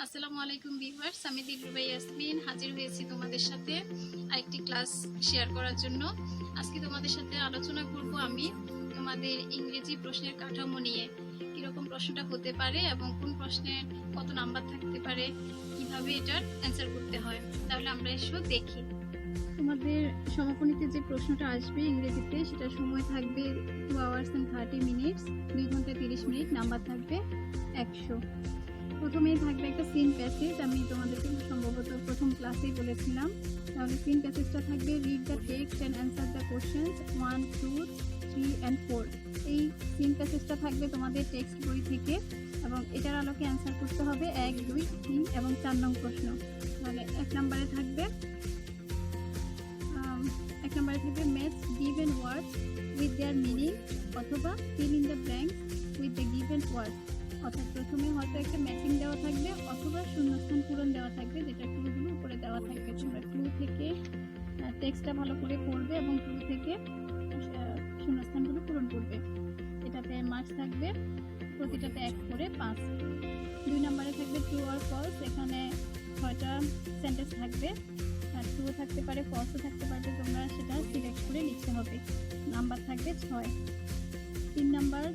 আসসালামু আলাইকুম ভিউয়ার্স, আমি দিলরুবা ইয়াসমিন হাজির হয়েছি তোমাদের সাথে আরেকটি ক্লাস শেয়ার করার জন্য। আজকে তোমাদের সাথে আলোচনা করব আমি তোমাদের ইংরেজি প্রশ্নের কাঠামো নিয়ে, কিরকম প্রশ্নটা হতে পারে এবং কোন প্রশ্নের কত নাম্বার থাকতে পারে, কিভাবে এটার অ্যান্সার করতে হয়। তাহলে আমরা এসো দেখি। তোমাদের সমাপনীতে যে প্রশ্নটা আসবে ইংরেজিতে, সেটা সময় থাকবে 2 hours and 30 minutes, 2 ঘন্টা 30 মিনিট, নাম্বার থাকবে 100। প্রথমেই থাকবে একটা সিন প্যাসেজ, আমি তোমাদেরকে সম্ভবত প্রথম ক্লাসেই বলেছিলাম। তাহলে সিন প্যাসেজটা থাকবে read the text and answer the questions 1, 2, 3 and 4। এই সিন প্যাসেজটা থাকবে তোমাদের টেক্সট বই থেকে এবং এটার আলোকে অ্যান্সার করতে হবে 1, 2, 3 এবং 4 নং প্রশ্ন। তাহলে এক নম্বরে থাকবে match given words with their meaning অথবা fill in the blanks with the given word. অর্থাৎ প্রথমে হয়তো একটা ম্যাচিং দেওয়া থাকবে অথবা শূন্যস্থান পূরণ দেওয়া থাকবে, যেটা ক্লুগুলো উপরে দেওয়া থাকবে। তোমরা ক্লু থেকে টেক্সটটা ভালো করে পড়বে এবং ক্লু থেকে শূন্যস্থানগুলো পূরণ করবে। এটাতে মার্কস থাকবে প্রতিটাতে 1 করে 5। 2 নম্বরে থাকবে ট্রু অর ফলস। এখানে 6টা সেন্টেন্স থাকবে, ট্রু থাকতে পারে, ফলসও থাকতে পারে, তোমরা সেটা সিলেক্ট করে লিখতে হবে। নাম্বার থাকবে 6। 3 নাম্বার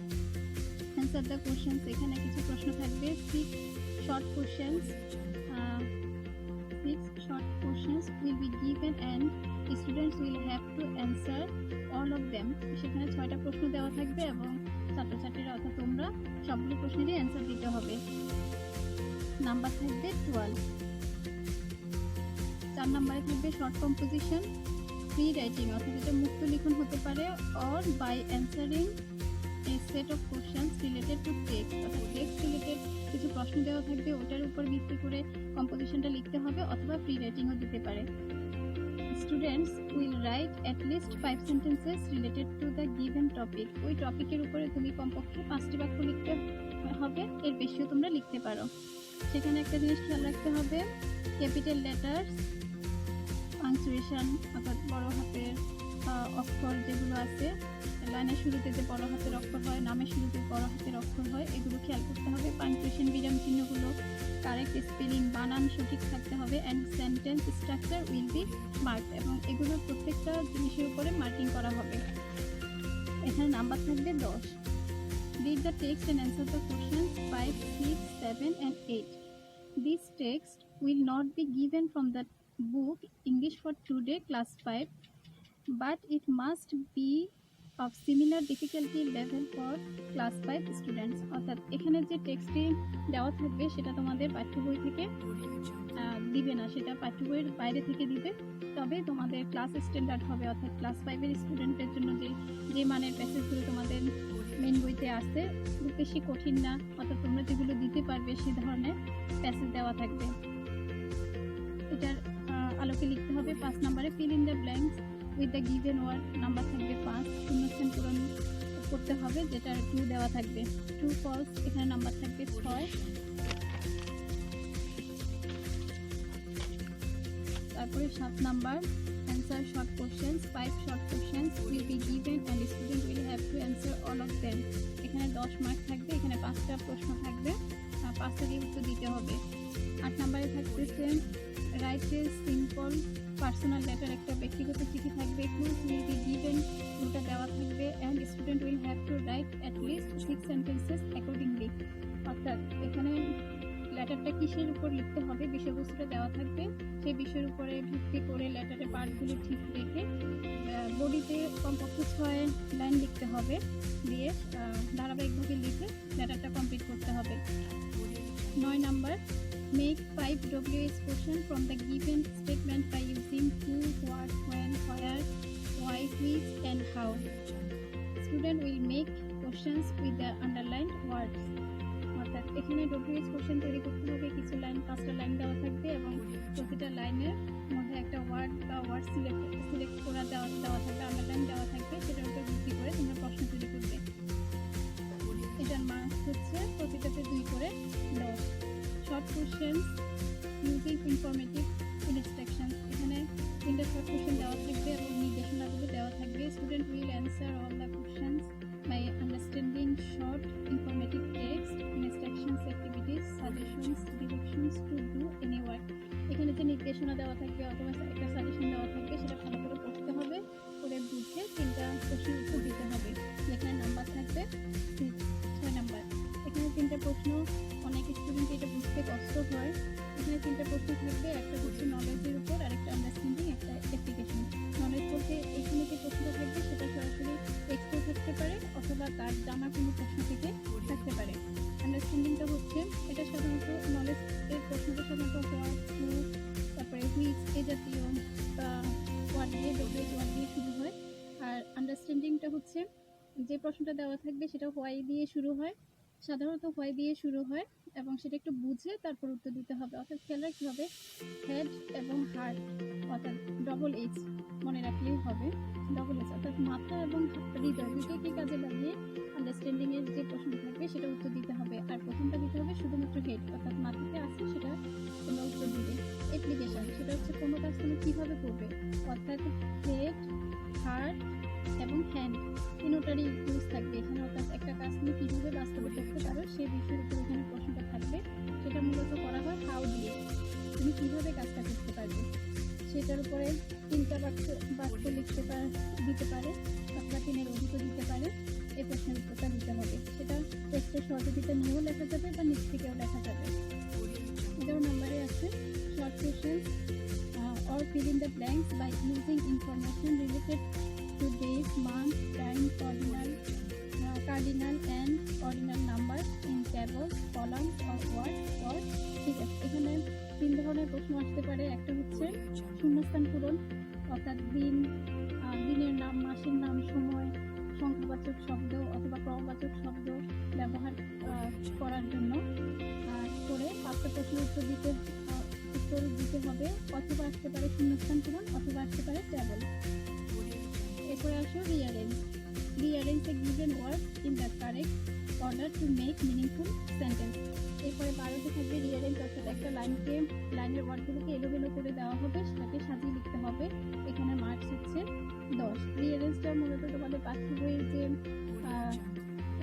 অ্যান্সার দ্য কোশ্চেন্স। এখানে কিছু প্রশ্ন থাকবে, 6 short questions will be given and students will have to answer all of them। সেখানে 6টা প্রশ্ন দেওয়া থাকবে এবং ছাত্রছাত্রীরা অর্থাৎ তোমরা সবগুলো প্রশ্নেরই অ্যান্সার দিতে হবে। নাম্বার থাকবে 12। 4 নম্বরে থাকবে শর্ট কম্পোজিশন, ফ্রি রাইটিং, অর্থাৎ এটা মুক্ত লিখন হতে পারে, or by answering a set of questions related to text। অর্থাৎ টেক্সট রিলেটেড কিছু প্রশ্ন দেওয়া থাকবে, ওটার উপর ভিত্তি করে কম্পোজিশনটা লিখতে হবে, অথবা ফ্রি রাইটিংও দিতে পারে। Students will write at least 5 sentences related to the given topic। ওই টপিকের উপরে তুমি কমপক্ষে 5টি বাক্য লিখতে হবে, এর বেশিও তোমরা লিখতে পারো। সেখানে একটা জিনিস খেয়াল রাখতে হবে, ক্যাপিটাল লেটার্স, পাংচুয়েশন অর্থাৎ বড় হাতের অক্ষর যেগুলো আছে, লাইনের শুরুতে যে বড় হাতের অক্ষর হয়, নামের শুরুতে বড় হাতের অক্ষর হয়, এগুলো খেয়াল করতে হবে। পাংচুয়েশন, বিরাম চিহ্নগুলো, কারেক্ট স্পেলিং, বানান সঠিক থাকতে হবে। And sentence structure will be marked, এবং এগুলোর প্রত্যেকটা জিনিসের উপরে মার্কিং করা হবে। এখানে নাম্বার থাকবে 10। Read the text and answer the questions 5, 6, 7 and 8। This text will not be given from the book English for Today class 5, but it must be of similar difficulty level for class 5 students। অর্থাৎ এখানে যে টেক্সটটি দেওয়া থাকবে সেটা তোমাদের পাঠ্য বই থেকে দিবে না, সেটা পাঠ্য বইয়ের বাইরে থেকে দিবে, তবে তোমাদের ক্লাস স্ট্যান্ডার্ড হবে। অর্থাৎ ক্লাস 5-এর স্টুডেন্টের জন্য যে মানের প্যাসেজগুলো তোমাদের মেন বইতে আসে, খুব বেশি কঠিন না, অর্থাৎ তোমরা যেগুলো দিতে পারবে সে ধরনের প্যাসেজ দেওয়া থাকবে। এটার আলোকে লিখতে হবে 5 নম্বরে fill in the blanks with the given word. Number থাকবে 5। শূন্যস্থান পূরণ করতে হবে, যেটার ট্রু দেওয়া থাকবে। ট্রু ফলস, এখানে নাম্বার থাকবে 6। তারপরে 7 number answer short questions. 5 short questions will be given and student will have to answer all of them। এখানে 10 মার্ক থাকবে, এখানে 5টা প্রশ্ন থাকবে, 5টা দিয়ে উত্তর দিতে হবে। 8 নম্বরে থাকতেছে write a simple personal letter, একটা ব্যক্তিগত চিঠি থাকবে। ক্লুজ উইল বি গিভেন, ক্লুটা দেওয়া থাকবে। And student will have to right at least 6 sentences accordingly. অর্থাৎ এখানে লেটারটা কিসের উপর লিখতে হবে, বিষয়বস্তুটা দেওয়া থাকবে, সেই বিষয়ের উপরে ভিত্তি করে লেটারের পার্টগুলো ঠিক রেখে বডিতে কমপক্ষে 6 লাইন লিখতে হবে, দিয়ে ধারাবাহিকভাবে লিখে লেটারটা কমপ্লিট করতে হবে। 9 number make 5 WH question from the given statement by using who, what, when, where, why, which and how। Student will make questions with the underlined words। অর্থাৎ এখানে WH question তৈরি করতে হবে, কিছু লাইন, 5টা লাইন দেওয়া থাকবে এবং প্রতিটা লাইনের মধ্যে একটা ওয়ার্ড বা ওয়ার্ড সিলেক্ট করা দেওয়া থাকবে, আন্ডারলাইন দেওয়া থাকবে, সেটার উপর ভিত্তি করে তোমরা প্রশ্ন তৈরি করবে। এটার মার্কস হচ্ছে প্রতিটাতে 2 করে 10। Short questions using informative instructions. এখানে 3টা শর্ট কোশ্চেন দেওয়া থাকবে এবং নির্দেশনাগুলো দেওয়া থাকবে। Student will answer all the questions by understanding short informative text, instructions, activities, suggestions, direction instructions to do any work. এখানে যে নির্দেশনা দেওয়া থাকবে অথবা একটা সাজেশন দেওয়া থাকবে সেটা ভালো করে পড়তে হবে, করে বুঝে 3টা প্রশ্নের উত্তর দিতে হবে। যেখানে নাম্বার থাকবে 6 নাম্বার। এখানে 3টা প্রশ্ন, অনেক স্টুডেন্ট এটা বুঝতে কষ্ট হয়। এখানে 3টা প্রশ্ন থাকবে, একটা হচ্ছে নলেজের উপর, আরেকটা আন্ডারস্ট্যান্ডিং, একটা অ্যাপ্লিকেশন। নলেজ বলতে এখানে যে প্রশ্নটা থাকবে সেটা সরাসরি টেক্সটও থাকতে পারে অথবা তার জানা কোনো প্রশ্ন থেকে থাকতে পারে। আন্ডারস্ট্যান্ডিংটা হচ্ছে এটা সাধারণত নলেজ এর প্রশ্নটা সাধারণত হোয়াট, হু, তারপরে হুইচ এ জাতীয় ওয়ার্ড দিয়ে ওয়ার্ড দিয়ে শুরু হয়। আর আন্ডারস্ট্যান্ডিংটা হচ্ছে যে প্রশ্নটা দেওয়া থাকবে সেটা হোয়াই দিয়ে শুরু হয়, সাধারণত হোয়াই দিয়ে শুরু হয় এবং সেটা একটু বুঝে তারপর উত্তর দিতে হবে। অর্থাৎ খেয়াল রাখতে হবে হেড এবং হার্ট, অর্থাৎ ডবল এইচ মনে রাখলেই হবে। ডবল এইচ অর্থাৎ মাথা এবং হৃদয় দুটোকে কাজে লাগিয়ে আন্ডারস্ট্যান্ডিং এর যে প্রশ্ন থাকবে সেটা উত্তর দিতে হবে। আর প্রথমটা দিতে হবে শুধুমাত্র হেড, অর্থাৎ মাথাতে আছে সেটা তোমরা উত্তর দিবে। অ্যাপ্লিকেশন সেটা হচ্ছে কোনো কাজ তুমি কীভাবে করবে, অর্থাৎ হেড, হার্ট এবং হ্যান্ড তিনোটারই ইউজ থাকবে এখানে। অর্থাৎ একটা কাজ তুমি কীভাবে বাস্তবে করতে পারো সেই বিষয়ের উপর এখানে প্রশ্নটা থাকবে। সেটা মূলত করা হয় হাউ দিয়ে, তুমি কীভাবে কাজটা করতে পারবে সেটার উপরে 3টা বাক্য দিতে পারে অথবা 3-এর অধিকও দিতে পারে। এই প্রশ্নের উত্তরটা দিতে হবে। সেটা টেক্সটের সহযোগিতা নিয়েও লেখা যাবে বা নিচ থেকেও লেখা যাবে। এটাও নাম্বারে আছে short questions or fill in the blanks by using information related to date, month, time, cardinal and ordinal numbers in tables, columns or words or ঠিক আছে। এখানে 3 ধরনের প্রশ্ন আসতে পারে। একটা হচ্ছে শূন্যস্থান পূরণ, অর্থাৎ দিনের নাম, মাসের নাম, সময়, সংখ্যাবাচক শব্দ অথবা ক্রমবাচক শব্দ ব্যবহার করার জন্য করে 5টা প্রশ্নের উত্তর দিতে হবে। অথবা আসতে পারে শূন্যস্থান পূরণ অথবা আসতে পারে টেবল। এরপরে আসো rearrange the given words in the correct order to make meaningful sentence. এরপরে 12তে থাকবে রিঅ্যারেঞ্জ, অর্থাৎ একটা লাইনের ওয়ার্ডগুলোকে এলোমেলো করে দেওয়া হবে, সেটাকে সাজিয়ে লিখতে হবে। এখানে মার্কস হচ্ছে 10। রিঅ্যারেঞ্জটা মূলত তোমাদের পাঠ্য বইয়ের যে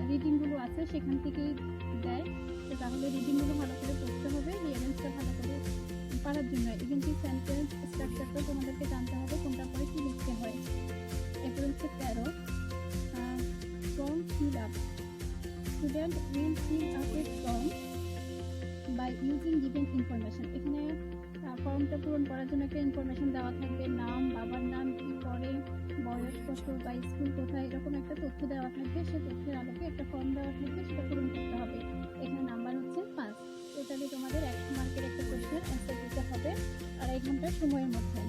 রিডিংগুলো আছে সেখান থেকেই দেয়, তাহলে রিডিংগুলো ভালো করে পড়তে হবে। রিঅ্যারেঞ্জটা ভালো করে পারার জন্য ইভেন্টিভ সেন্টেন্স স্ট্রাকচারটা তোমাদেরকে জানতে হবে কোনটার পরে কি লিখতে হয়। এরপর হচ্ছে 13 form fill up. Student will fill up a form by using given information. এখানে ফর্মটা পূরণ করার জন্য একটা ইনফরমেশন দেওয়া থাকবে, নাম, বাবার নাম, কি করে, বয়স কত বা স্কুল কোথায়, এরকম একটা তথ্য দেওয়া থাকবে। সেই তথ্যের আলোকে একটা ফর্ম দেওয়া থাকবে, সেটা পূরণ করতে হবে। এখানে নাম্বার হচ্ছে 5। টোটালি তোমাদের 100 মার্কের একটা প্রশ্নের অ্যান্সার দিতে হবে 2.5 ঘন্টার সময়ের মধ্যে।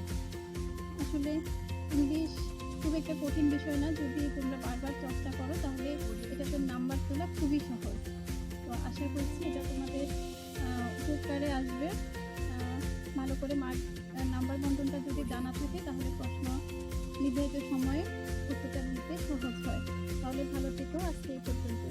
আসলে ইংলিশ খুব একটা কঠিন বিষয় না, যদি তোমরা বারবার চর্চা করো তাহলে এটাতে নাম্বার তোলা খুবই সহজ। তো আশা করছি এটা তোমাদের উপকারে আসবে। ভালো করে নাম্বার বন্টনটা যদি জানা থাকে তাহলে প্রশ্ন নির্ধারিত সময়ে উত্তরটা দিতে সহজ হয়। তাহলে ভালো থেকো, আজকে এই পর্যন্ত।